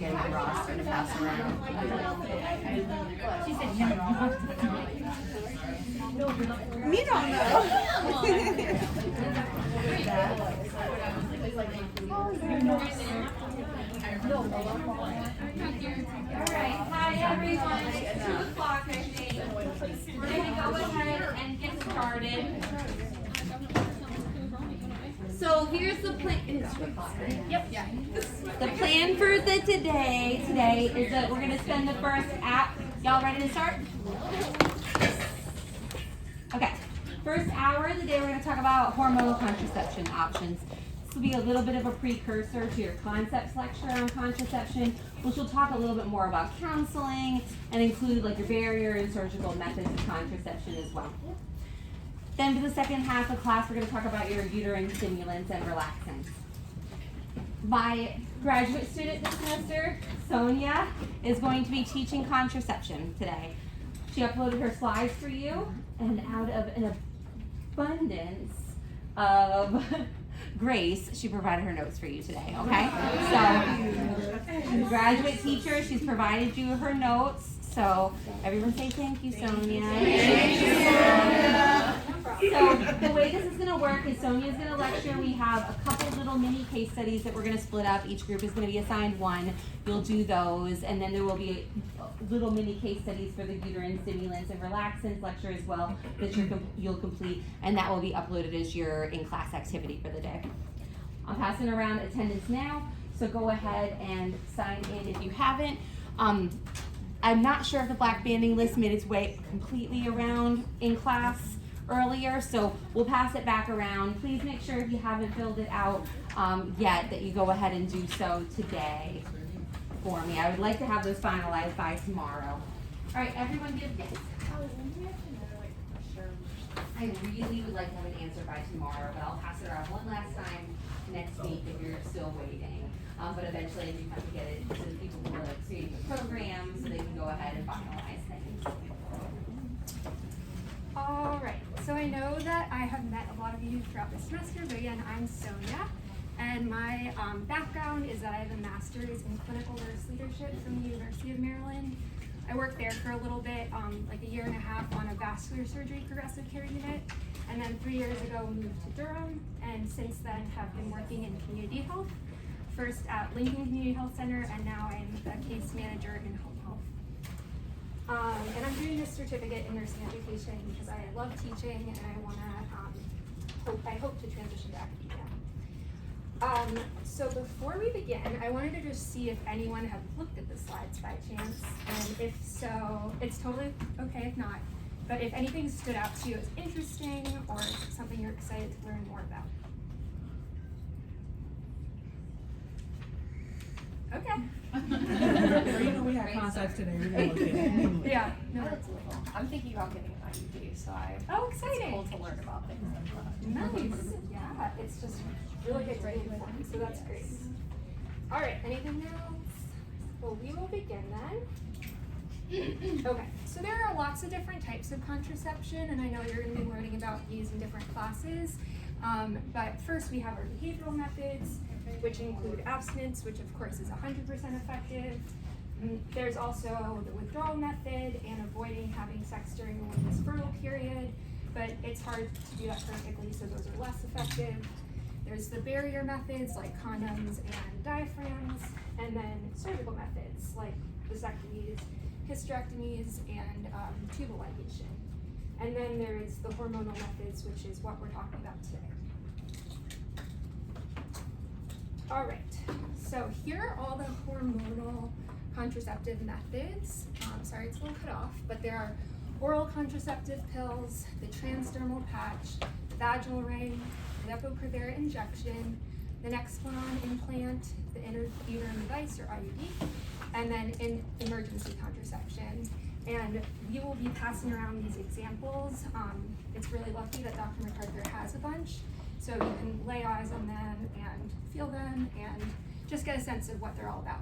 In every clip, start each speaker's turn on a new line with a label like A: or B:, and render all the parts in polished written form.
A: getting a roster to pass around.
B: She said
A: Me don't know.
B: Alright, hi everyone, it's 2 o'clock I think. We're going to go ahead and get started. So here's the plan. Yep. The plan for today is that we're going to spend the first app. Y'all ready to start? Okay. First hour of the day we're going to talk about hormonal contraception options. This will be a little bit of a precursor to your concepts lecture on contraception, which will talk a little bit more about counseling and include like your barrier and surgical methods of contraception as well. Then for the second half of class, we're going to talk about your uterine stimulants and relaxants. My graduate student this semester, Sonia, is going to be teaching contraception today. She uploaded her slides for you, and out of an abundance of grace, she provided her notes for you today, okay? So, she's a graduate teacher, she's provided you her notes, so everyone say thank you, Sonia. Thank you, Sonia. So the way this is going to work is Sonia's going to lecture. We have a couple little mini case studies that we're going to split up. Each group is going to be assigned one. You'll do those, and then there will be little mini case studies for the uterine stimulants and relaxants lecture as well that you'll complete, and that will be uploaded as your in-class activity for the day. I'm passing around attendance now, so go ahead and sign in if you haven't. I'm not sure if the black banding list made its way completely around in class earlier, so we'll pass it back around. Please make sure if you haven't filled it out yet that you go ahead and do so today for me. I would like to have those finalized by tomorrow. All right, everyone give this. I really would like to have an answer by tomorrow, but I'll pass it around one last time next week if you're still waiting. But eventually I do have to get it to the people who are like creating the program so they can go ahead and finalize things.
C: All right, so I know that I have met a lot of you throughout the semester, but again, I'm Sonia, and my background is that I have a master's in clinical nurse leadership from the University of Maryland. I worked there for a little bit, like a year and a half on a vascular surgery progressive care unit, and then 3 years ago moved to Durham, and since then have been working in community health, first at Lincoln Community Health Center, and now I'm a case manager in home health. And I'm doing this certificate in nursing education because I love teaching and I want to, I hope to transition to academia. So before we begin, I wanted to just see if anyone had looked at the slides by chance, and if so, it's totally okay if not, but if anything stood out to you as interesting or something you're excited to learn more about. Okay.
D: We have concepts today. We're gonna look at it.
C: Yeah. No.
E: I'm thinking about getting an IUD, so
C: Exciting.
E: it's cool to learn about things like that.
C: Nice. Yeah, it's just really good to inform, so that's great. All right, anything else? Well, we will begin then. Okay, so there are lots of different types of contraception, and I know you're going to be learning about these in different classes. But first we have our behavioral methods, which include abstinence, which of course is 100% effective. There's also the withdrawal method and avoiding having sex during a woman's fertile period, but it's hard to do that perfectly, so those are less effective. There's the barrier methods like condoms and diaphragms, and then surgical methods like vasectomies, hysterectomies, and tubal ligation. And then there's the hormonal methods, which is what we're talking about today. All right, so here are all the hormonal contraceptive methods. Sorry, it's a little cut off, but there are oral contraceptive pills, the transdermal patch, the vaginal ring, the Depo-Provera injection, the Nexplanon implant, the intrauterine device or IUD, and then in emergency contraception. And we will be passing around these examples. It's really lucky that Dr. MacArthur has a bunch, so you can lay eyes on them and feel them and just get a sense of what they're all about.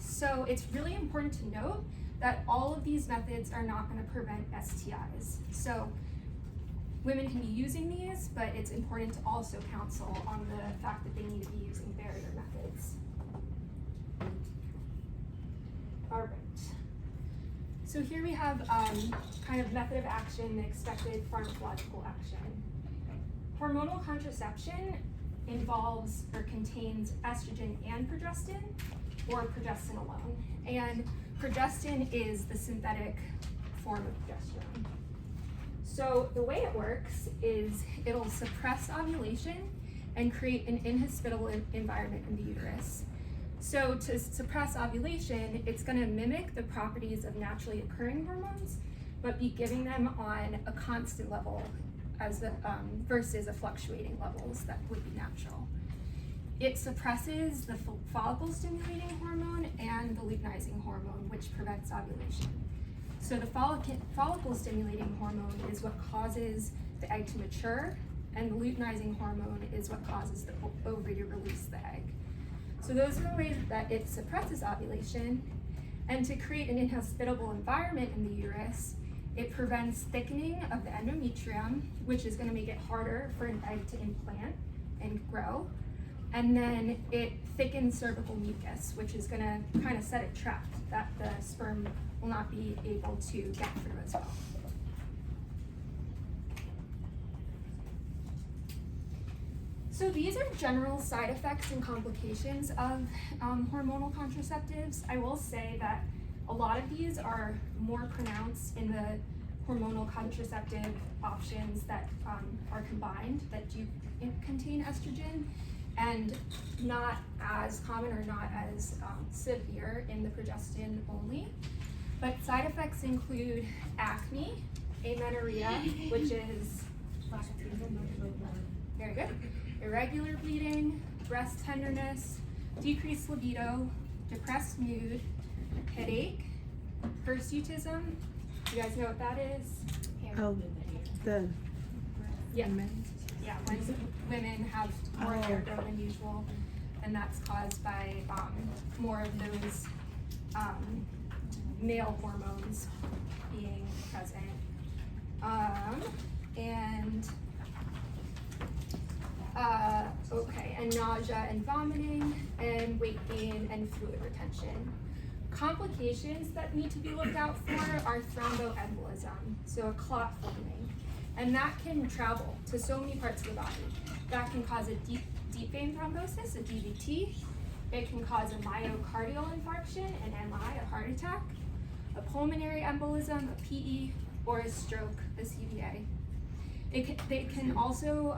C: So it's really important to note that all of these methods are not going to prevent STIs. So women can be using these, but it's important to also counsel on the fact that they need to be using barrier methods. All right. So here we have kind of method of action, the expected pharmacological action. Hormonal contraception involves or contains estrogen and progestin, or progestin alone. And progestin is the synthetic form of progesterone. So the way it works is it'll suppress ovulation and create an inhospitable environment in the uterus. So to suppress ovulation, it's going to mimic the properties of naturally occurring hormones, but be giving them on a constant level as versus a fluctuating levels that would be natural. It suppresses the follicle-stimulating hormone and the luteinizing hormone, which prevents ovulation. So the follicle-stimulating hormone is what causes the egg to mature, and the luteinizing hormone is what causes the ovary to release the egg. So those are the ways that it suppresses ovulation, and to create an inhospitable environment in the uterus, it prevents thickening of the endometrium, which is going to make it harder for an egg to implant and grow. And then it thickens cervical mucus, which is going to kind of set a trap that the sperm will not be able to get through as well. So these are general side effects and complications of hormonal contraceptives. I will say that a lot of these are more pronounced in the hormonal contraceptive options that are combined, that do contain estrogen, and not as common or not as severe in the progestin only. But side effects include acne, amenorrhea, which is very good, irregular bleeding, breast tenderness, decreased libido, depressed mood, headache, hirsutism. You guys know what that is?
D: Oh, the
C: Yeah. Yeah, when women have more hair growth than usual, and that's caused by more of those male hormones being present. And nausea and vomiting, and weight gain and fluid retention. Complications that need to be looked out for are thromboembolism, so a clot forming, and that can travel to so many parts of the body. That can cause a deep vein thrombosis, a DVT. It can cause a myocardial infarction, an MI, a heart attack, a pulmonary embolism, a PE, or a stroke, a CVA. They can also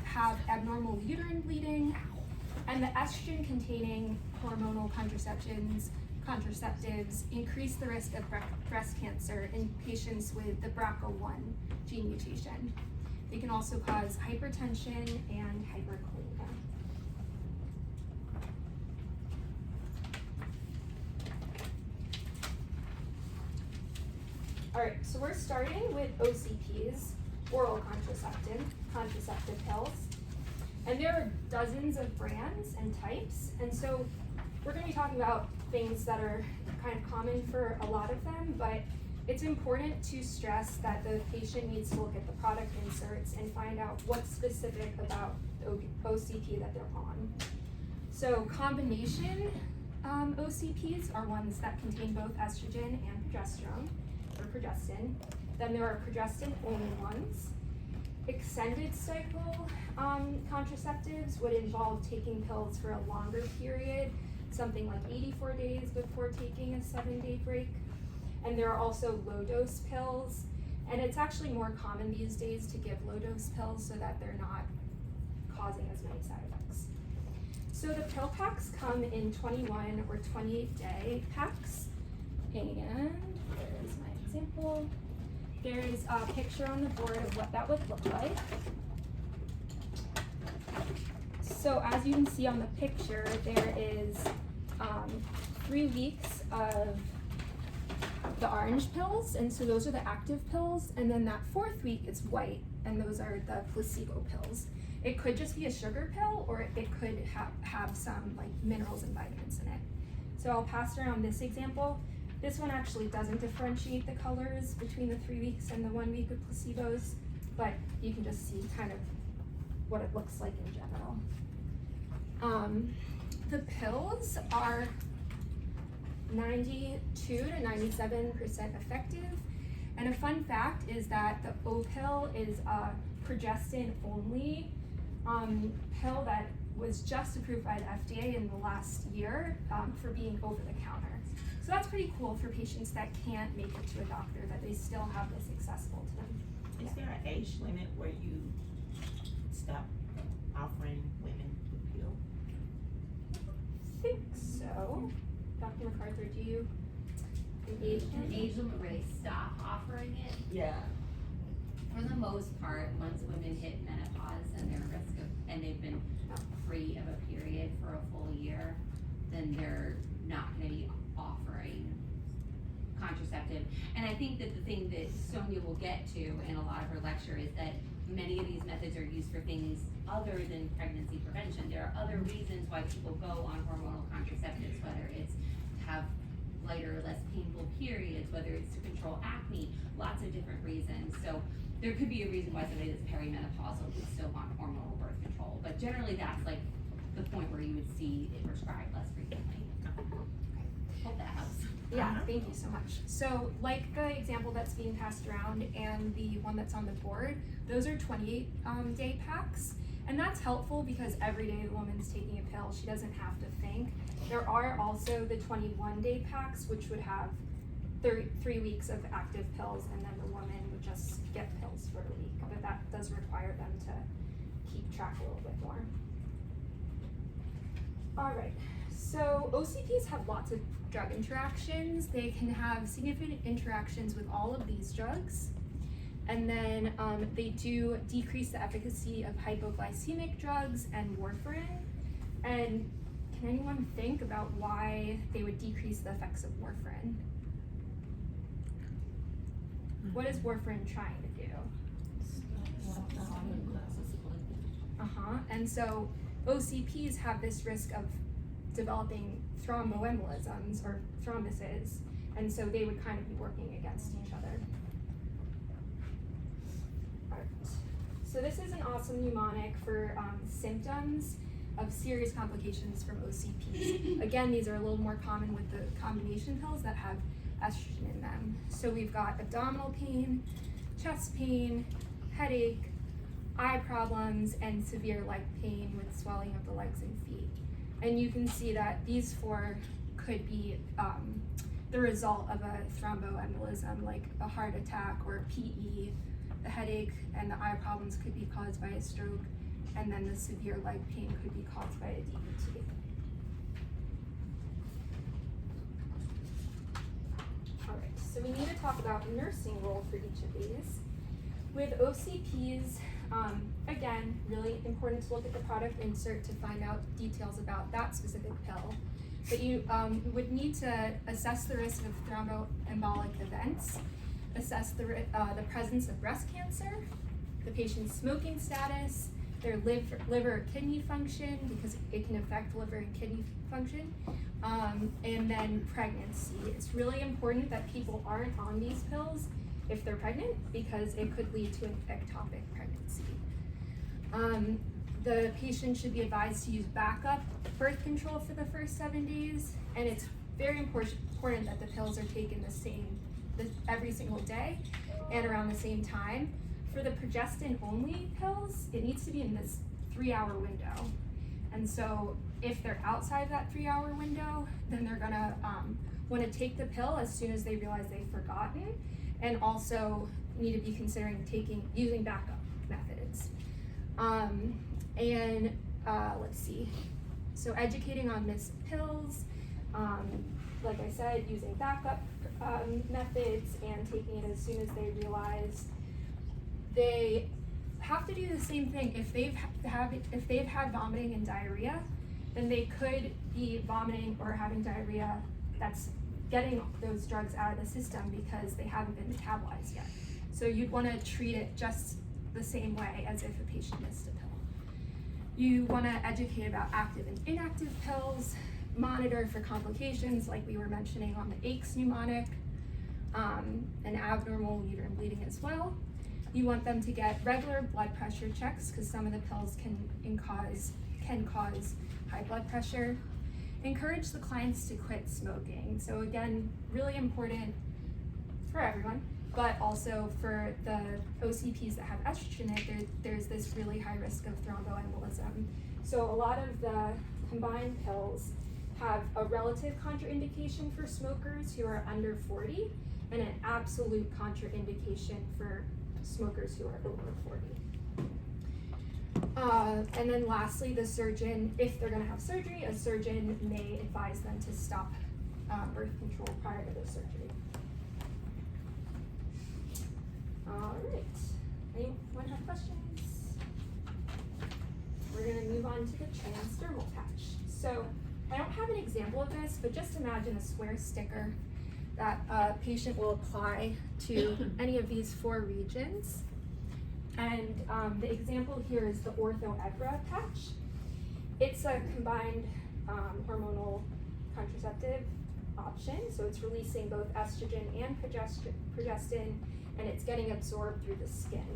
C: have abnormal uterine bleeding, and the estrogen-containing hormonal contraceptives increase the risk of breast cancer in patients with the BRCA1 gene mutation. They can also cause hypertension and hyperkalemia. All right, so we're starting with OCPs, oral contraceptive pills. And there are dozens of brands and types, and so we're going to be talking about things that are kind of common for a lot of them, but it's important to stress that the patient needs to look at the product inserts and find out what's specific about the OCP that they're on. So combination OCPs are ones that contain both estrogen and progesterone, or progestin. Then there are progestin-only ones. Extended cycle contraceptives would involve taking pills for a longer period, something like 84 days before taking a 7-day break. And there are also low-dose pills, and it's actually more common these days to give low-dose pills so that they're not causing as many side effects. So the pill packs come in 21 or 28-day packs, and there's my example. There's a picture on the board of what that would look like. So as you can see on the picture, there is 3 weeks of the orange pills, and so those are the active pills, and then that 4th week is white, and those are the placebo pills. It could just be a sugar pill, or it could have some like minerals and vitamins in it. So I'll pass around this example. This one actually doesn't differentiate the colors between the 3 weeks and the 1 week of placebos, but you can just see kind of what it looks like in general. The pills are 92 to 97% effective. And a fun fact is that the O pill is a progestin only pill that was just approved by the FDA in the last year for being over the counter. So that's pretty cool for patients that can't make it to a doctor, that they still have this accessible to them.
F: Is there an age limit where you stop offering women the pill?
C: I think so. Dr. MacArthur, do you engage
B: An
C: in
B: age limit where they stop offering it?
F: Yeah.
B: For the most part, once women hit menopause and their risk of, and they've been free of a period for a full year, then they're not gonna be offering contraceptive. And I think that the thing that Sonia will get to in a lot of her lecture is that many of these methods are used for things other than pregnancy prevention. There are other reasons why people go on hormonal contraceptives, whether it's to have lighter, less painful periods, whether it's to control acne, lots of different reasons. So there could be a reason why somebody that's perimenopausal would still want hormonal birth control, but generally that's like the point where you would see it prescribed less frequently. Hope that helps.
C: Yeah, thank you so much. So like the example that's being passed around and the one that's on the board, those are 28 day packs. And that's helpful because every day the woman's taking a pill, she doesn't have to think. There are also the 21 day packs, which would have 3 weeks of active pills, and then the woman would just get pills for a week. But that does require them to keep track a little bit more. All right, so OCPs have lots of drug interactions. They can have significant interactions with all of these drugs. And then they do decrease the efficacy of hypoglycemic drugs and warfarin. And can anyone think about why they would decrease the effects of warfarin? What is warfarin trying to do? And so OCPs have this risk of developing thromboembolisms or thrombuses, and so they would kind of be working against each other. Alright, so this is an awesome mnemonic for symptoms of serious complications from OCPs. Again, these are a little more common with the combination pills that have estrogen in them. So we've got abdominal pain, chest pain, headache, eye problems, and severe leg pain with swelling of the legs and feet. And you can see that these four could be the result of a thromboembolism, like a heart attack or PE. The headache and the eye problems could be caused by a stroke, and then the severe leg pain could be caused by a DVT. All right, so we need to talk about nursing role for each of these. With OCPs, again, really important to look at the product insert to find out details about that specific pill. But you would need to assess the risk of thromboembolic events, assess the presence of breast cancer, the patient's smoking status, their liver or kidney function, because it can affect liver and kidney function, and then pregnancy. It's really important that people aren't on these pills if they're pregnant, because it could lead to an ectopic pregnancy. The patient should be advised to use backup birth control for the first 7 days, and it's very important that the pills are taken every single day and around the same time. For the progestin only pills, it needs to be in this 3-hour window. And so if they're outside that 3-hour window, then they're gonna wanna take the pill as soon as they realize they've forgotten, and also need to be considering using backup methods. Let's see. So educating on missed pills, like I said, using backup methods and taking it as soon as they realize. They have to do the same thing. If they've had vomiting and diarrhea, then they could be vomiting or having diarrhea that's getting those drugs out of the system because they haven't been metabolized yet. So you'd want to treat it just the same way as if a patient missed a pill. You want to educate about active and inactive pills, monitor for complications like we were mentioning on the aches mnemonic, and abnormal uterine bleeding as well. You want them to get regular blood pressure checks because some of the pills can cause high blood pressure. encourage the clients to quit smoking. So again, really important for everyone, but also for the OCPs that have estrogen in it, there's this really high risk of thromboembolism. So a lot of the combined pills have a relative contraindication for smokers who are under 40 and an absolute contraindication for smokers who are over 40. And then lastly, the surgeon, if they're gonna have surgery, a surgeon may advise them to stop birth control prior to the surgery. All right, anyone have questions? We're gonna move on to the transdermal patch. So I don't have an example of this, but just imagine a square sticker that a patient will apply to any of these 4 regions. And the example here is the ortho-evra patch. It's a combined hormonal contraceptive option, so it's releasing both estrogen and progestin, and it's getting absorbed through the skin.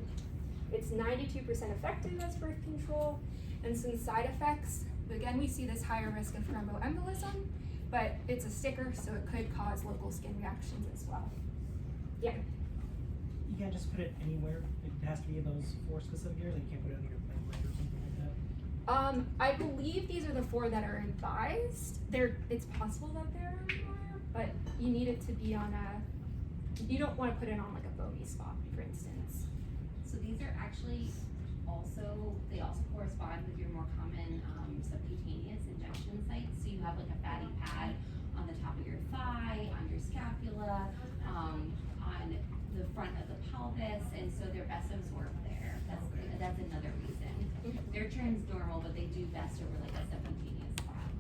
C: It's 92% effective as birth control, and some side effects. Again, we see this higher risk of thromboembolism, but it's a sticker, so it could cause local skin reactions as well. Yeah.
D: You can't just put it anywhere. It has to be in those 4 specific areas. Like you can't put it on your playground or something like that.
C: I believe these are the 4 that are advised. It's possible that there are more, but you need it to be on you don't want to put it on like a bony spot, for instance.
B: So these are actually they also correspond with your more common subcutaneous injection sites. So you have like a fatty pad on the top of your thigh, on your scapula, on the front of the pelvis, and so they're best absorbed there. That's another reason. They're transdermal, but they do best over like a subcutaneous spot.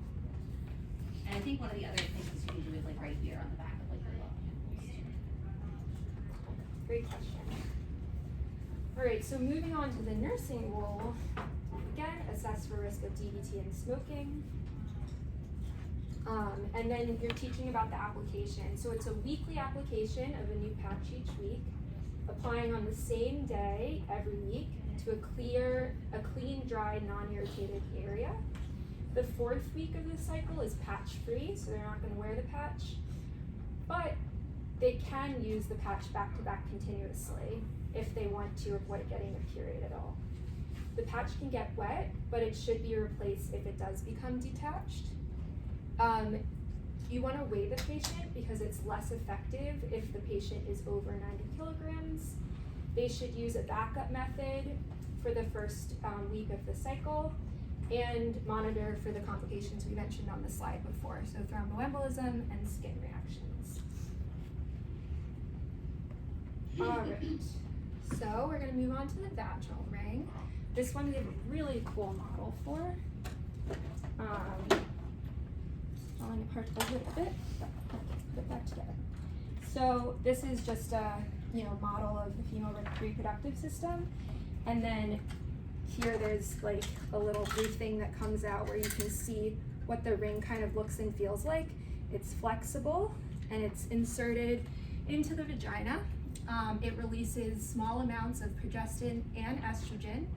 B: And I think one of the other things you can do is like right here on the back of like your love handles.
C: Great question. All right, so moving on to the nursing role, again, assess for risk of DVT and smoking. And then you're teaching about the application. So it's a weekly application of a new patch each week, applying on the same day every week to a clean, dry, non-irritated area. The 4th week of the cycle is patch-free, so they're not gonna wear the patch, but they can use the patch back-to-back continuously if they want to avoid getting a period at all. The patch can get wet, but it should be replaced if it does become detached. You want to weigh the patient because it's less effective if the patient is over 90 kilograms. They should use a backup method for the first week of the cycle and monitor for the complications we mentioned on the slide before, so thromboembolism and skin reactions. All right, so we're going to move on to the vaginal ring. This one we have a really cool model for. Falling apart a little bit, but put it back together. So this is just a model of the female reproductive system, and then here there's like a little brief thing that comes out where you can see what the ring kind of looks and feels like. It's flexible and it's inserted into the vagina. It releases small amounts of progestin and estrogen.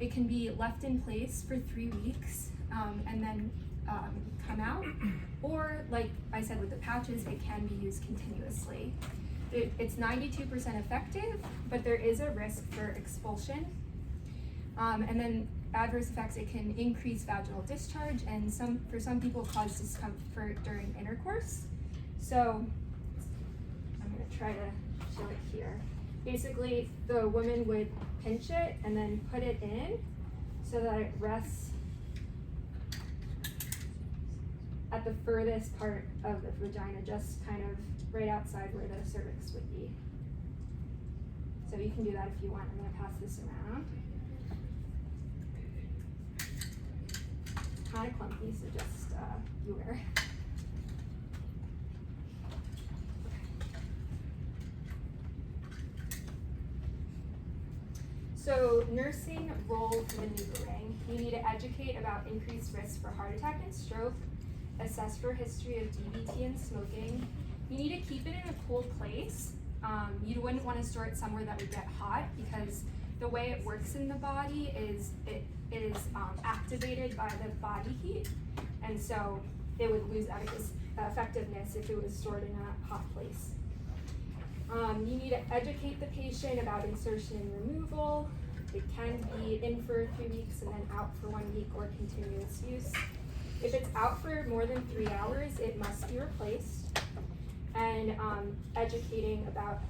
C: It can be left in place for 3 weeks and then come out, or like I said with the patches, it can be used continuously. It's 92% effective, but there is a risk for expulsion. And then adverse effects, it can increase vaginal discharge and for some people cause discomfort during intercourse. So I'm gonna try to show it here. Basically, the woman would pinch it and then put it in so that it rests at the furthest part of the vagina, just kind of right outside where the cervix would be. So you can do that if you want. I'm gonna pass this around. Kind of clunky, so just beware. So nursing role for the NuvaRing. You need to educate about increased risk for heart attack and stroke, assess for history of DVT and smoking. You need to keep it in a cool place. You wouldn't want to store it somewhere that would get hot because the way it works in the body is it is activated by the body heat. And so it would lose effectiveness if it was stored in a hot place. You need to educate the patient about insertion and removal. It can be in for 3 weeks and then out for 1 week or continuous use. If it's out for more than 3 hours, it must be replaced. And educating about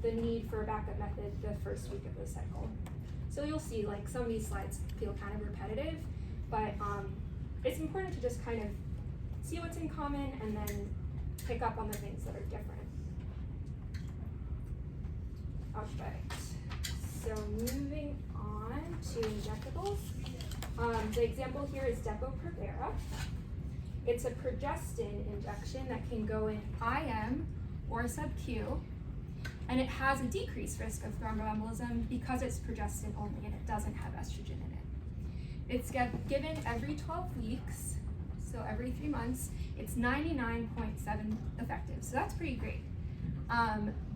C: the need for a backup method the first week of the cycle. So you'll see, like, some of these slides feel kind of repetitive, but it's important to just kind of see what's in common and then pick up on the things that are different. Alright, so moving on to injectables. The example here is Depo-Provera. It's a progestin injection that can go in IM or sub-Q, and it has a decreased risk of thromboembolism because it's progestin only and it doesn't have estrogen in it. It's given every 12 weeks, so every 3 months. It's 99.7 effective, so that's pretty great.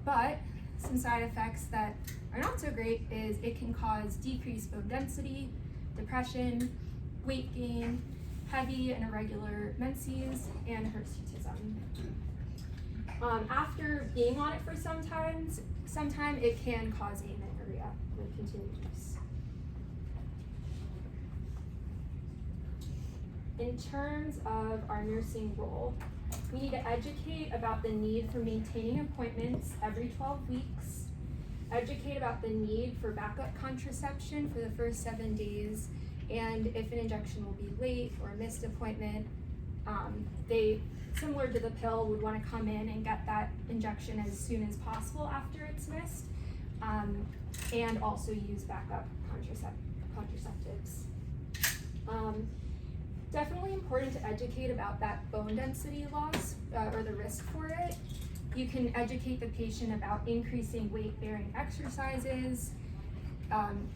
C: But some side effects that are not so great is it can cause decreased bone density, depression, weight gain, heavy and irregular menses, and hirsutism. After being on it for some time it can cause amenorrhea with continued use. In terms of our nursing role, we need to educate about the need for maintaining appointments every 12 weeks, educate about the need for backup contraception for the first 7 days, and if an injection will be late or a missed appointment, they, similar to the pill, would want to come in and get that injection as soon as possible after it's missed, and also use backup contraceptives. Definitely important to educate about that bone density loss or the risk for it. You can educate the patient about increasing weight-bearing exercises,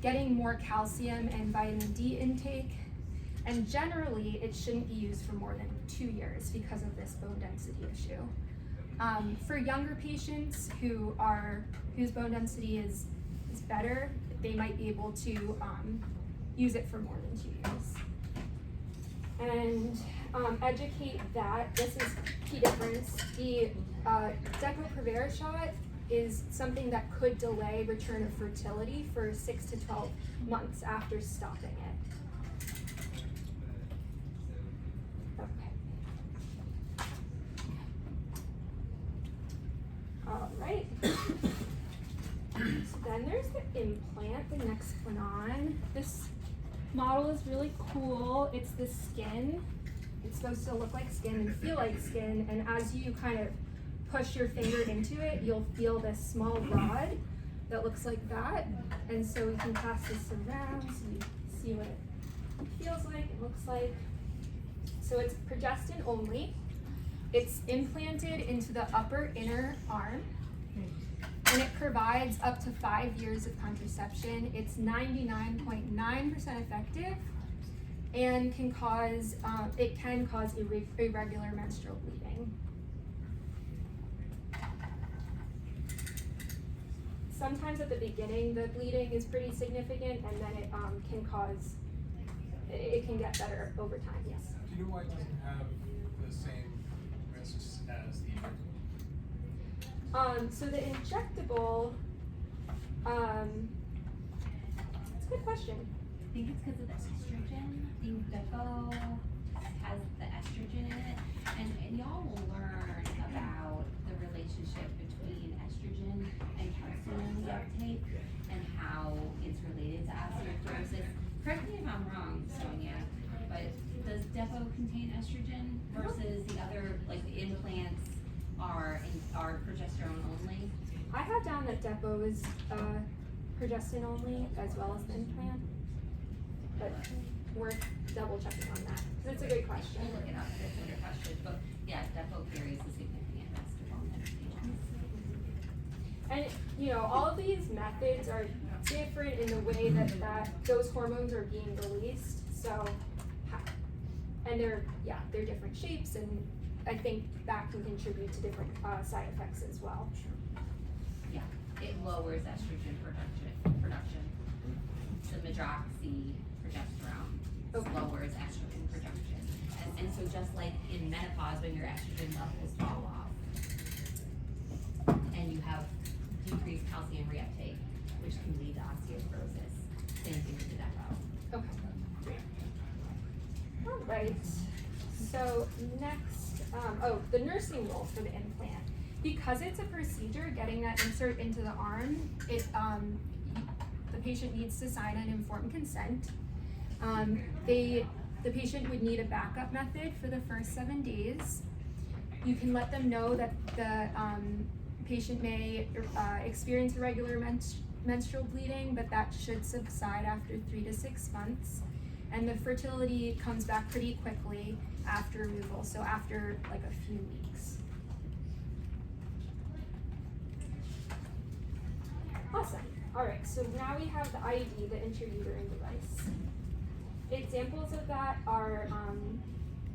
C: getting more calcium and vitamin D intake, and generally it shouldn't be used for more than 2 years because of this bone density issue. For younger patients whose bone density is better, they might be able to use it for more than 2 years. And educate that this is key difference. The Depo-Provera shot is something that could delay return of fertility for 6 to 12 months after stopping it. Okay. All right. So then there's the implant, the next one on. This model is really cool. It's the skin. It's supposed to look like skin and feel like skin, and as you kind of push your finger into it, you'll feel this small rod that looks like that. And so we can pass this around so you see what it feels like, it looks like. So it's progestin only. It's implanted into the upper inner arm, and it provides up to 5 years of contraception. It's 99.9% effective and can cause irregular menstrual bleeding. Sometimes at the beginning the bleeding is pretty significant, and then it can get better over time. Yes.
G: Do you know why it doesn't have the same risks as the injectable?
C: So the injectable, it's a good question.
B: I think it's because of the estrogen. I think Depo has the estrogen in it, and y'all will learn about the relationship between estrogen and calcium uptake and how it's related to osteoporosis. Correct me if I'm wrong, Sonia, but does Depo contain estrogen versus the other, like the implants are progesterone only?
C: I have down that Depo is progestin only as well as the implant, but we're double checking on that because it's a great question.
B: We'll look it up. It's a good question, but yeah, Depo carries a significant risk of hormone mutations.
C: And you know, all of these methods are different in the way that those hormones are being released. So, and they're different shapes, and I think that can contribute to different side effects as well.
B: Yeah, it lowers estrogen production. The medroxyprogesterone lowers estrogen production, and And so just like in menopause, when your estrogen levels fall off, and you have decreased calcium reuptake, which can lead to osteoporosis. Same thing with the echo.
C: Okay, great. All right, so next, the nursing role for the implant. Because it's a procedure, getting that insert into the arm, the patient needs to sign an informed consent. The patient would need a backup method for the first 7 days. You can let them know that the patient may experience irregular menstrual bleeding, but that should subside after 3 to 6 months. And the fertility comes back pretty quickly after removal, so after like a few weeks. Awesome. All right, so now we have the IUD, the intrauterine device. Examples of that are,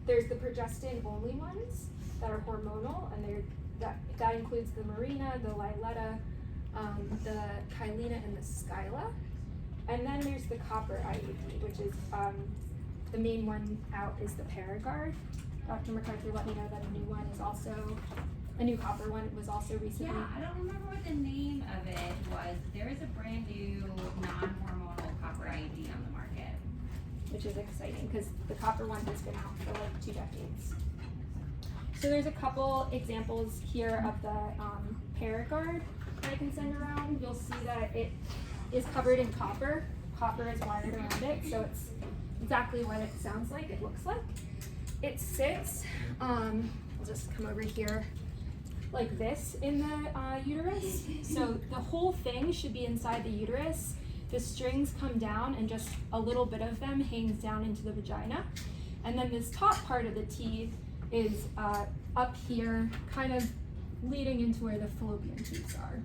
C: there's the progestin-only ones that are hormonal, and that includes the Mirena, the Liletta, the Kylena, and the Skyla. And then there's the copper IUD, which is the main one out is the Paragard. Dr. McArthur let me know that a new one is also, a new copper one was also recently.
B: Yeah, I don't remember what the name of it was. There is a brand new non-hormonal copper IUD on the market.
C: Which is exciting because the copper one has been out for like 2 decades. So there's a couple examples here of the Paragard that I can send around. You'll see that it is covered in copper. Copper is wired around it, so it's exactly what it sounds like, it looks like. It sits, I'll just come over here, like this in the uterus. So the whole thing should be inside the uterus. The strings come down and just a little bit of them hangs down into the vagina. And then this top part of the T is up here, kind of leading into where the fallopian tubes are.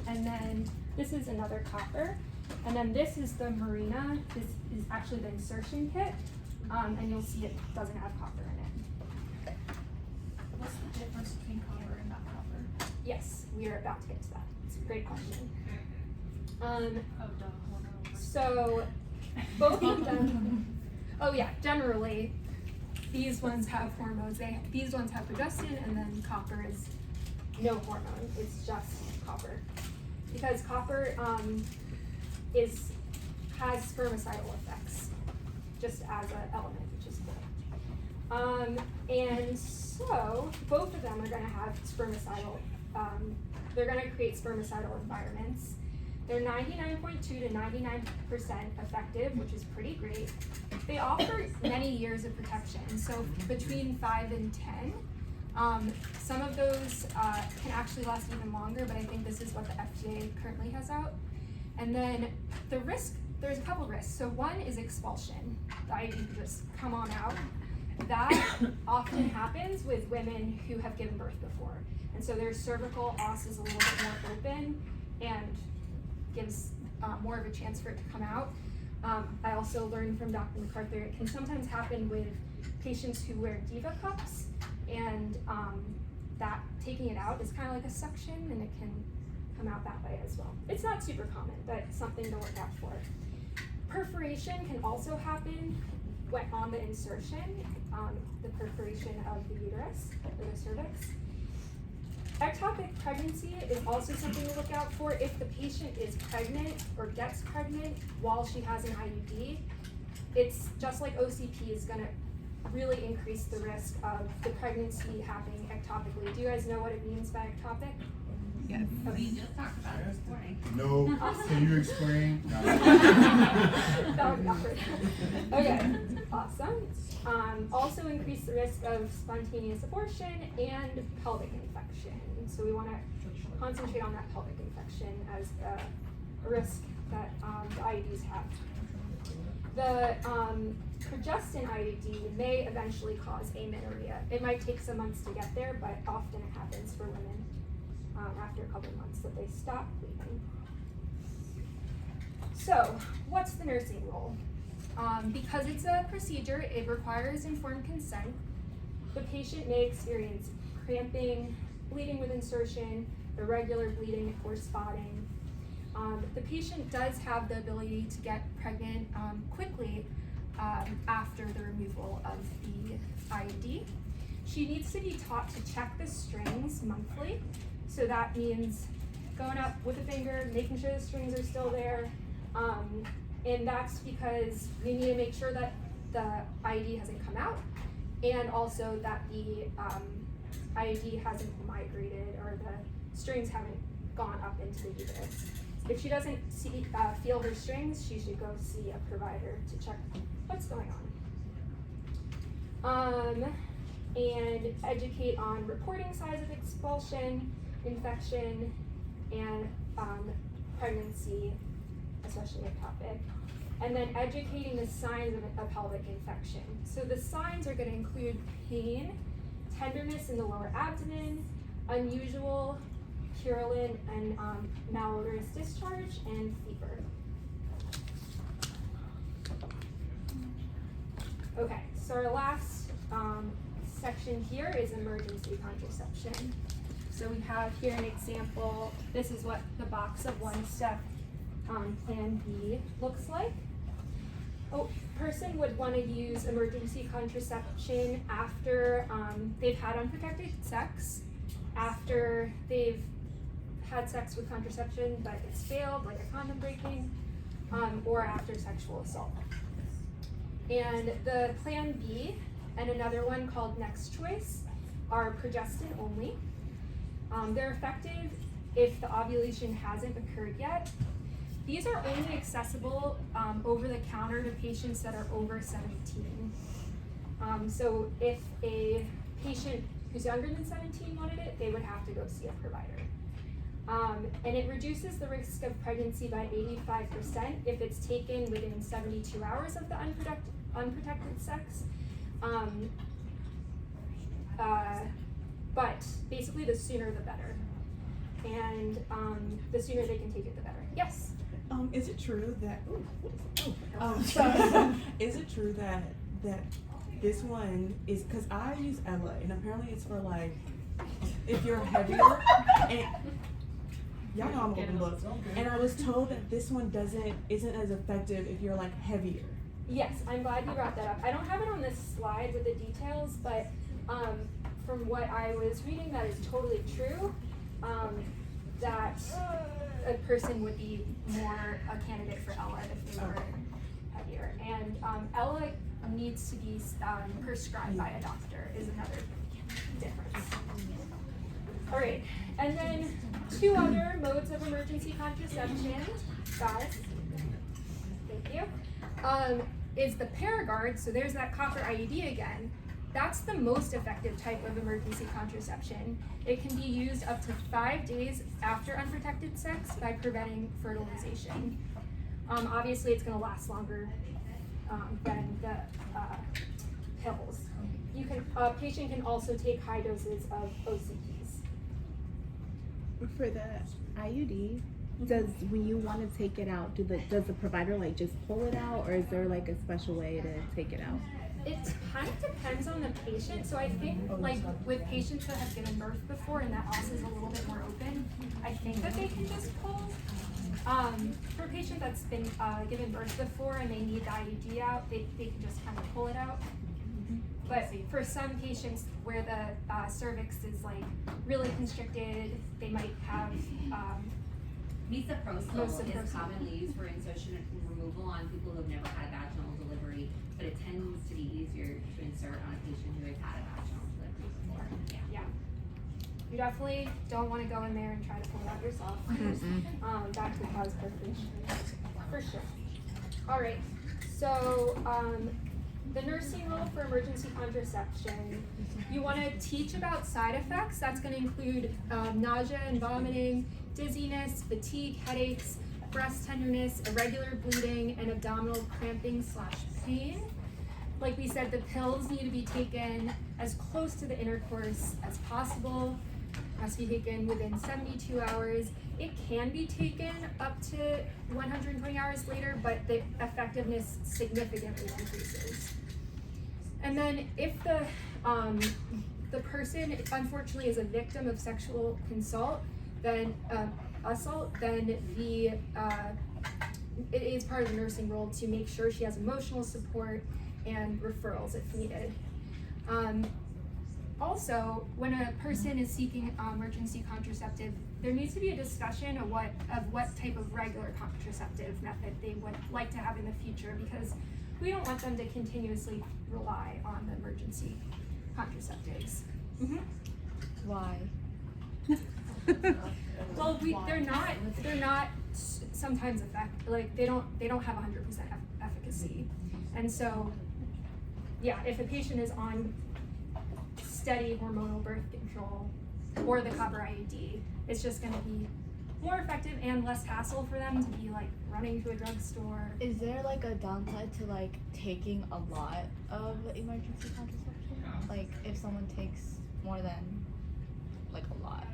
C: And then this is another copper. And then this is the Mirena. This is actually the insertion kit. And you'll see it doesn't have copper in it.
A: What's the difference between copper and not copper?
C: Yes, we are about to get to that. It's a great question. So both of them, oh yeah, generally these ones have hormones. These ones have progestin, and then copper is no hormone. It's just copper. Because copper has spermicidal effects just as an element, which is cool. And so both of them are going to have spermicidal, they're going to create spermicidal environments. They're 99.2 to 99% effective, which is pretty great. They offer many years of protection, so between 5 and 10. Some of those can actually last even longer, but I think this is what the FDA currently has out. And then the risk, there's a couple risks. So one is expulsion. The IUD can just come on out. That often happens with women who have given birth before. And so their cervical os is a little bit more open and gives more of a chance for it to come out. I also learned from Dr. McArthur, it can sometimes happen with patients who wear Diva cups, and that taking it out is kind of like a suction, and it can come out that way as well. It's not super common, but something to look out for. Perforation can also happen on the insertion, the perforation of the uterus or the cervix. Ectopic pregnancy is also something to look out for. If the patient is pregnant or gets pregnant while she has an IUD, it's just like OCP is going to really increase the risk of the pregnancy happening ectopically. Do you guys know what it means by ectopic?
A: Yes.
B: We just talked about it this morning.
H: No, can you explain? No.
C: That would be awkward. Okay, awesome. Also increase the risk of spontaneous abortion and pelvic infection. So we want to concentrate on that pelvic infection as a risk that the IUDs have. The progestin IUD may eventually cause amenorrhea. It might take some months to get there, but often it happens for women after a couple months that they stop bleeding. So, what's the nursing role? Because it's a procedure, it requires informed consent. The patient may experience cramping, bleeding with insertion, irregular bleeding or spotting. The patient does have the ability to get pregnant quickly, after the removal of the IUD. She needs to be taught to check the strings monthly. So that means going up with a finger, making sure the strings are still there. And that's because you need to make sure that the IUD hasn't come out, and also that the IUD hasn't migrated or the strings haven't gone up into the uterus. If she doesn't feel her strings, she should go see a provider to check what's going on. And educate on reporting signs of expulsion, infection, and pregnancy, especially ectopic. And then educating the signs of a pelvic infection. So the signs are going to include pain, tenderness in the lower abdomen, unusual, purulent, and malodorous discharge, and fever. Okay, so our last section here is emergency contraception. So we have here an example. This is what the box of one-step Plan B looks like. A person would want to use emergency contraception after they've had unprotected sex, after they've had sex with contraception but it's failed, like a condom breaking, or after sexual assault. And the Plan B and another one called Next Choice are progestin only. They're effective if the ovulation hasn't occurred yet. These are only accessible over the counter to patients that are over 17. So if a patient who's younger than 17 wanted it, they would have to go see a provider. And it reduces the risk of pregnancy by 85% if it's taken within 72 hours of the unprotected sex. But basically the sooner the better. And the sooner they can take it, the better. Yes?
I: Is it true that, is it true that this one is, because I use Ella, and apparently it's for like, if you're heavier, and y'all know I'm open book, and I was told that this one isn't as effective if you're like heavier.
C: Yes, I'm glad you brought that up. I don't have it on this slide with the details, but from what I was reading, that is totally true. That a person would be more a candidate for Ella if they were heavier. And Ella needs to be prescribed by a doctor is another difference. All right, and then two other modes of emergency contraception, guys, thank you, is the Paragard. So there's that copper IUD again. That's the most effective type of emergency contraception. It can be used up to 5 days after unprotected sex by preventing fertilization. Obviously, it's going to last longer than the pills. A patient can also take high doses of OCTs.
J: For the IUD, when you want to take it out, does the provider like just pull it out, or is there like a special way to take it out?
C: It kind of depends on the patient. So I think like with patients that have given birth before and that os is a little bit more open, I think that they can just pull. For a patient that's been given birth before and they need the IUD out, they can just kind of pull it out. But for some patients where the cervix is like really constricted, they might have
B: Misoprostol is
C: Misoprostol.
B: commonly used for insertion and removal on people who have never had vaginal delivery, but it tends to be easier to insert on a patient who has had a vaginal delivery before.
C: Yeah. You definitely don't want to go in there and try to pull it out yourself. That could cause birth issues, for sure. All right, so the nursing role for emergency contraception, you want to teach about side effects. That's going to include nausea and vomiting, dizziness, fatigue, headaches, breast tenderness, irregular bleeding, and abdominal cramping/pain. Like we said, the pills need to be taken as close to the intercourse as possible. It has to be taken within 72 hours. It can be taken up to 120 hours later, but the effectiveness significantly decreases. And then if the person unfortunately is a victim of sexual assault, then the it is part of the nursing role to make sure she has emotional support and referrals if needed. Also, when a person is seeking emergency contraceptive, there needs to be a discussion of what type of regular contraceptive method they would like to have in the future, because we don't want them to continuously rely on the emergency contraceptives.
E: Why?
C: Well, they're not sometimes they don't have 100% efficacy, and so yeah, if a patient is on steady hormonal birth control or the copper IUD, it's just going to be more effective and less hassle for them to be like running to a drugstore.
E: Is there like a downside to like taking a lot of emergency contraception? Like if someone takes more than like a lot?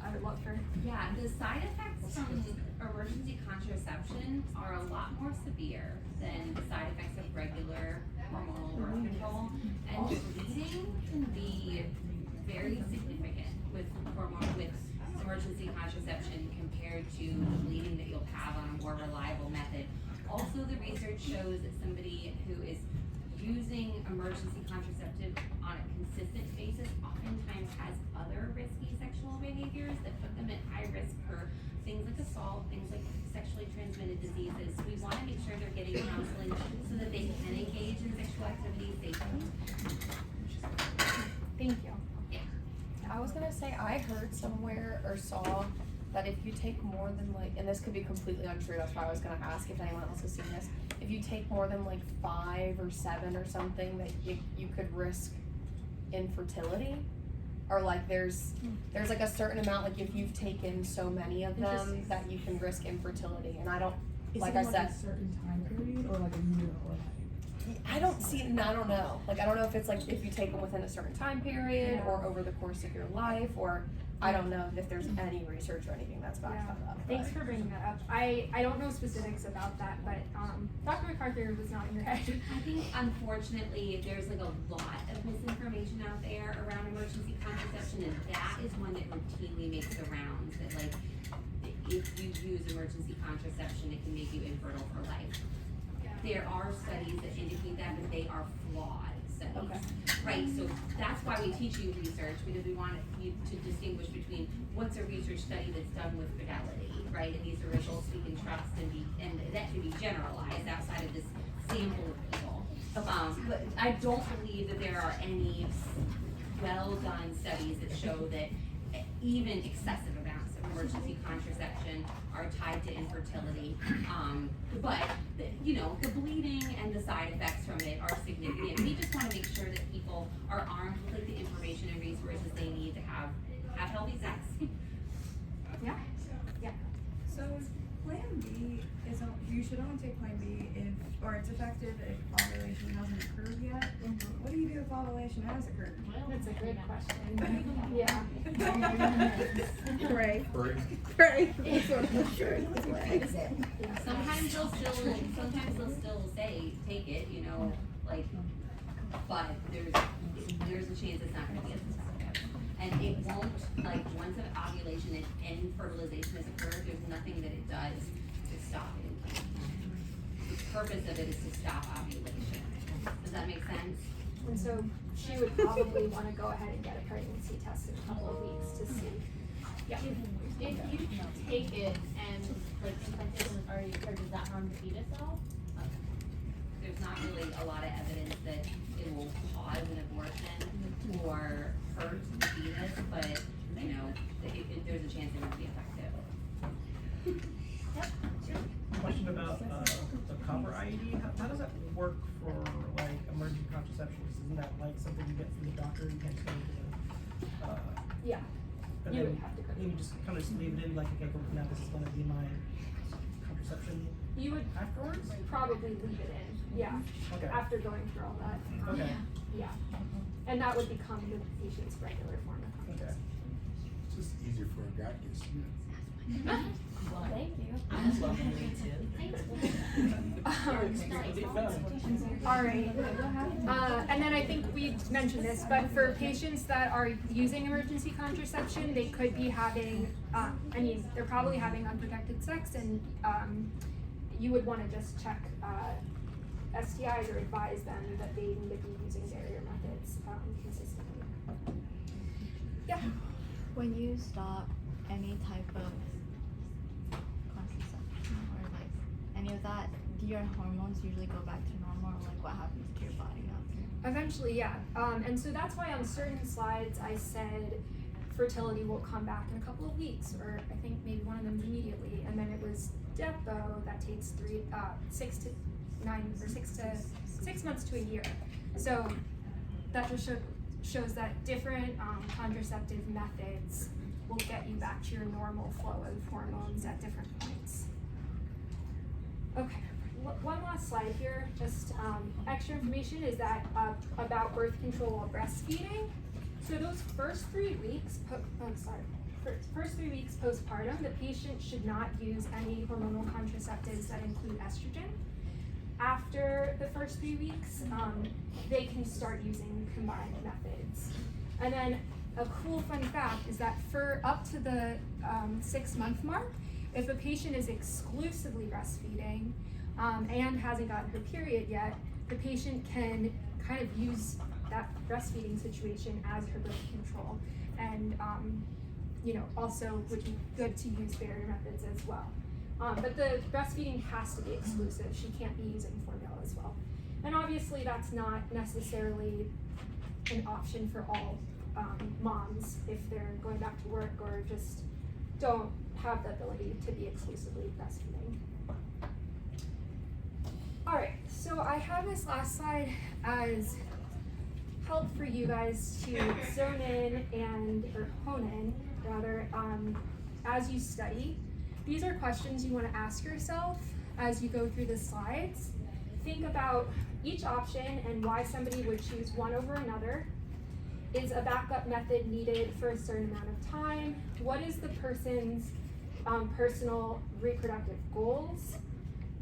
C: I would love for.
B: Yeah, the side effects from emergency contraception are a lot more severe than the side effects of regular hormonal birth control, and bleeding can be very significant with emergency contraception compared to the bleeding that you'll have on a more reliable method. Also, the research shows that somebody who is using emergency contraceptive on a consistent basis oftentimes has other risky sexual behaviors that put them at high risk for things like assault, things like sexually transmitted diseases. We want to make sure they're getting counseling so that they can engage in sexual activity safely.
C: Thank you.
E: I was gonna say, I heard somewhere or saw that if you take more than like, and this could be completely untrue, that's why I was gonna ask if anyone else has seen this. If you take more than like 5 or 7 or something, that you could risk infertility. Or like there's like a certain amount, like if you've taken so many of them that you can risk infertility. And I don't, like I said,
I: a certain time period or like a year or like?
E: I don't see it, and I don't know. Like, I don't know if it's like if you take them within a certain time period or over the course of your life, or I don't know if there's any research or anything that's backed that up.
C: Thanks for bringing that up. I don't know specifics about that, but Dr. McArthur was not in your head.
B: I think unfortunately there's like a lot of misinformation out there around emergency contraception, and that is one that routinely makes the rounds, that like if you use emergency contraception it can make you infertile for life. There are studies that indicate that, but they are flawed studies.
E: Okay.
B: Right, so that's why we teach you research, because we want you to distinguish between what's a research study that's done with fidelity, right? And these are results we can trust and that can be generalized outside of this sample of people. But I don't believe that there are any well-done studies that show that even excessive amounts of emergency contraception are tied to infertility. But the bleeding and the side effects from it are significant. We just want to make sure that people are armed with like the information and resources they need to have healthy sex.
C: Yeah.
K: So Plan B is you should only take Plan B or it's effective if ovulation hasn't occurred yet. What do you do if ovulation has occurred?
C: That's a great question. Yeah.
J: Pray.
H: Pray.
J: That's what I'm sure.
B: Sometimes they'll still say take it, but there's a chance it's not going to be as effective. And it won't, like, once an ovulation and fertilization has occurred, there's nothing that it does to stop it. The purpose of it is to stop ovulation. Does that make sense?
C: And so she would probably want to go ahead and get a pregnancy test in a couple of weeks to see. Yeah.
L: If you take it and like infection is already occurred, does that harm the fetus at all?
B: There's not really a lot of evidence that it will cause an abortion or hurt the fetus, but there's a chance it won't be effective.
D: Question about the copper IUD. How does that work for like emergency contraception? Isn't that like something you get from the doctor? You can't go to the
C: Yeah.
D: and
C: You
D: then
C: would have to go to
D: you just kind of just leave it in like, okay, well, now this is going to be my contraception
C: You would
D: afterwards.
C: probably leave it in. Yeah.
D: Okay.
C: After going through all that.
D: Okay.
C: Yeah. And that would become the patient's regular form of
D: Okay.
H: It's just easier for a guy to get seen.
C: Thank you.
F: I'm welcome to too.
C: Alright, and then I think we mentioned this, but for patients that are using emergency contraception, they could be having, they're probably having unprotected sex, and you would want to just check STIs or advise them that they need to be using barrier methods consistently. Yeah.
M: When you stop any type of contraception or like any of that, do your hormones usually go back to normal, or like what happens to your body after?
C: Eventually, yeah. And so that's why on certain slides I said fertility will come back in a couple of weeks, or I think maybe one of them immediately, and then it was Depo that takes 6 months to a year. So that just shows that different contraceptive methods will get you back to your normal flow of hormones at different points. Okay, one last slide here, just extra information is that about birth control while breastfeeding. So those first 3 weeks, first 3 weeks postpartum, the patient should not use any hormonal contraceptives that include estrogen. After the first 3 weeks, they can start using combined methods. And then a cool fun fact is that for up to the 6-month mark, if a patient is exclusively breastfeeding and hasn't gotten her period yet, the patient can kind of use that breastfeeding situation as her birth control, and also would be good to use barrier methods as well. But the breastfeeding has to be exclusive. She can't be using formula as well. And obviously that's not necessarily an option for all moms if they're going back to work or just don't have the ability to be exclusively breastfeeding. All right, so I have this last slide as help for you guys to zone in or hone in rather as you study. These are questions you want to ask yourself as you go through the slides. Think about each option and why somebody would choose one over another. Is a backup method needed for a certain amount of time? What is the person's personal reproductive goals?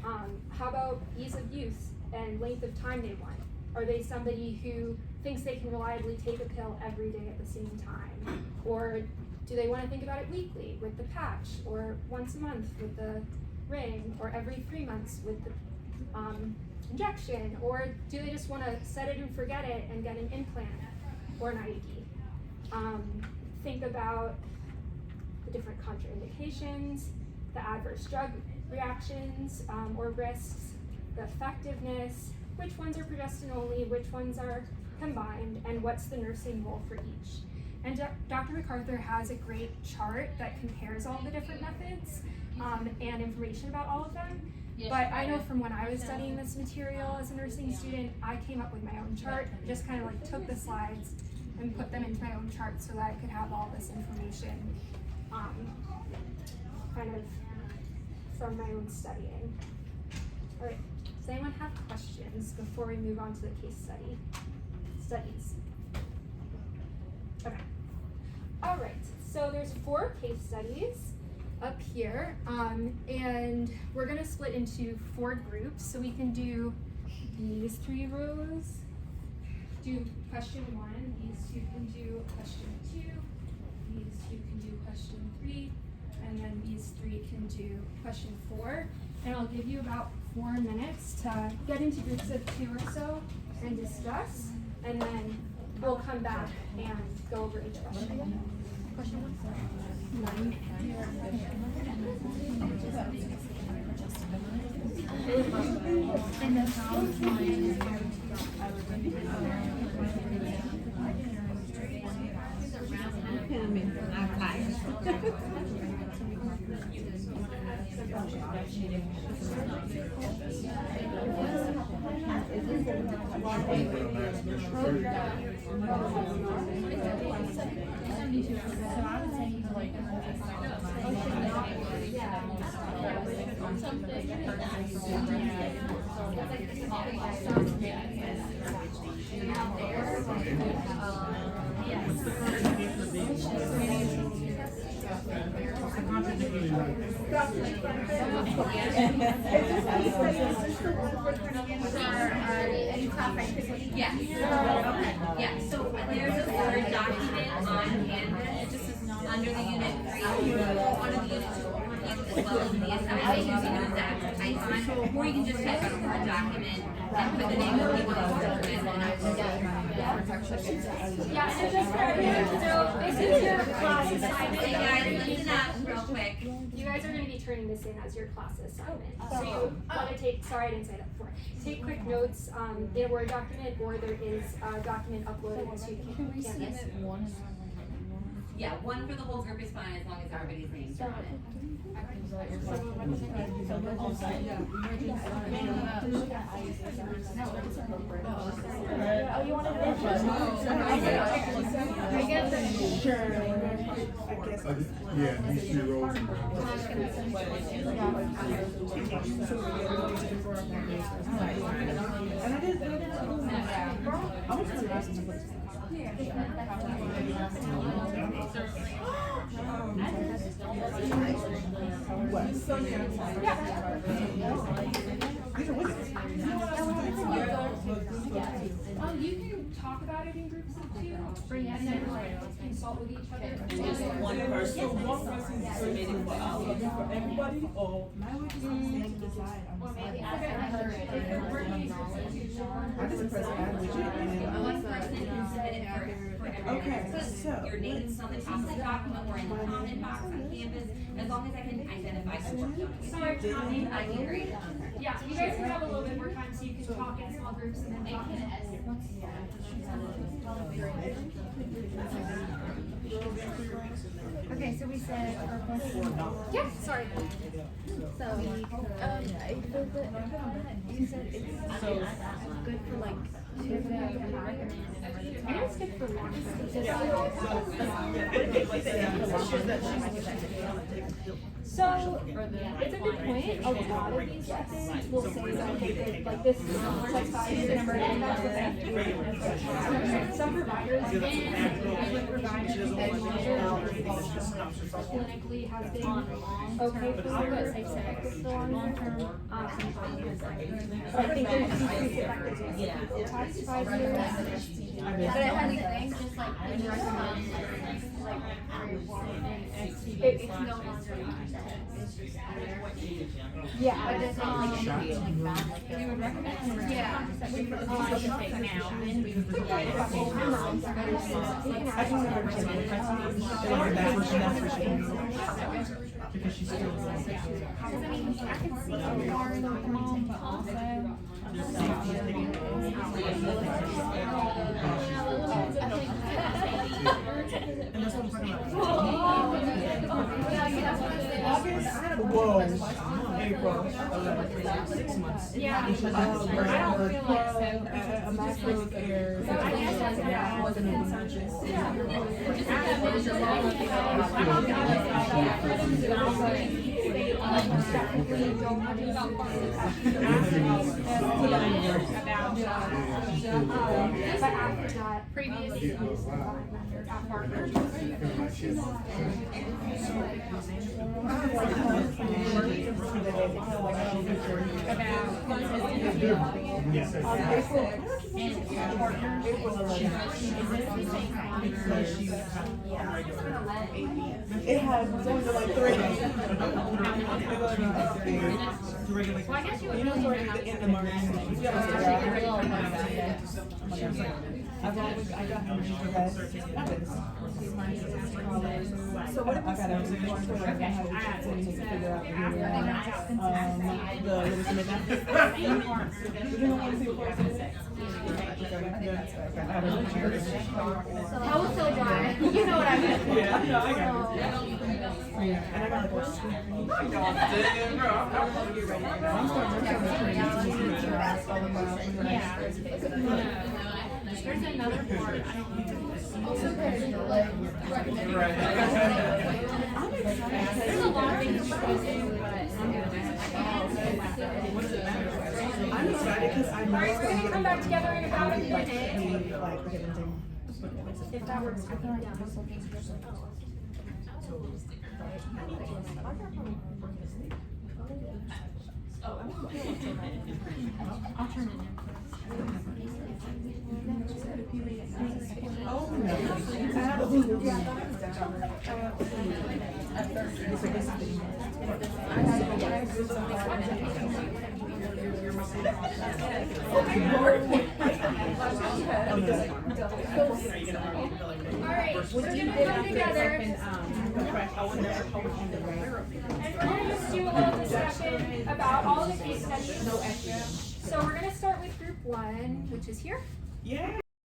C: How about ease of use and length of time they want? Are they somebody who thinks they can reliably take a pill every day at the same time? Or do they want to think about it weekly with the patch, or once a month with the ring, or every 3 months with the injection? Or do they just want to set it and forget it and get an implant or an IUD? Think about the different contraindications, the adverse drug reactions or risks, the effectiveness, which ones are progestin only, which ones are combined, and what's the nursing role for each. And Dr. MacArthur has a great chart that compares all the different methods and information about all of them. But I know from when I was studying this material as a nursing student, I came up with my own chart, just kind of like took the slides and put them into my own chart so that I could have all this information kind of from my own studying. All right, does anyone have questions before we move on to the case studies? Okay. All right, so there's 4 case studies up here, and we're gonna split into 4 groups, so we can do these 3 rows, do question 1, these 2 can do question 2, these 2 can do question 3, and then these 3 can do question 4, and I'll give you about 4 minutes to get into groups of 2 or so and discuss, and then we'll come back and go over each question. Question 1? And then
B: Yes. Yeah, so there's a Word document on Canvas, it just is under the unit 3, one of the units to overview as well as the assignment, you can use that as icon, or you can just type out a Word document and put the name of the people that work with and I will
C: Yeah, so just for everyone to know, this is your class assignment.
B: Hey guys, listen up real quick.
C: You guys are going to be turning this in as your class assignment. So you want to take, sorry I didn't say that before, take quick notes in a Word document, or there is a document uploaded to Canvas.
B: Yeah, one for the whole group is fine as long as everybody's names are on it.
J: Oh, you want to do
H: Yeah, these 3 rows.
I: And I didn't I was really asking somebody. What? These are wizards.
C: You can talk about it in groups of 2, bring it in and like consult with each other.
F: Just one person.
I: So one person is submitting for everybody, or
L: Or maybe ask her if you're working in groups of 2.
I: I just press add widget.
B: One person can submit it for everyone.
I: Okay, so
B: Your name's on the top of the document or in the comment box on Canvas, as long as I can identify who worked on it.
C: Sorry, Tommy.
B: I can agree.
C: Yeah, you guys can have a little bit more time so you can talk in small groups and then talk in
M: Okay, so we said
C: Yeah, sorry.
M: so you said it's good for like
C: I know it's good for long. So, it's a good point. A lot of these methods will say that like this is like size and emergency. Some providers and providers clinically has been okay for service, except for long-term sometimes. So I think there's increased effectiveness.
F: Yeah.
C: Past 5 years.
M: but it has things just like would recommend like
C: It's no longer yeah,
M: but it's not like anything like that. Like
C: we would recommend
M: yeah.
D: Because she's still
C: I mean, I can see also.
D: And that's what I'm talking about.
I: Whoa. April.
D: 6 months.
C: Yeah, I don't feel like so.
I: A master of air. I wasn't even conscious.
C: But after that, previous use at Harvard.
I: It has only like 3.
C: Well, I guess you would
I: You know,
C: really
I: sort
C: need
I: of
C: to
I: the
C: have
I: end of March. I've always, I got him to rest. So what if I got a report for like how to figure out the little midnight? You don't want to see what
C: I was so dry. You know what I meant.
D: Yeah, no, I got it.
I: and I got like a
C: There's another part. There's a lot of things you can do,
I: I'm excited because I know
C: Alright,
I: it's
C: we're gonna come back together in about a minute.
I: like
C: If that works, I can down.
A: I'll turn it in.
C: Alright, we're gonna come together. And we're gonna just do a little discussion about all the case studies. So we're gonna start with group 1, which is here.
I: Yeah.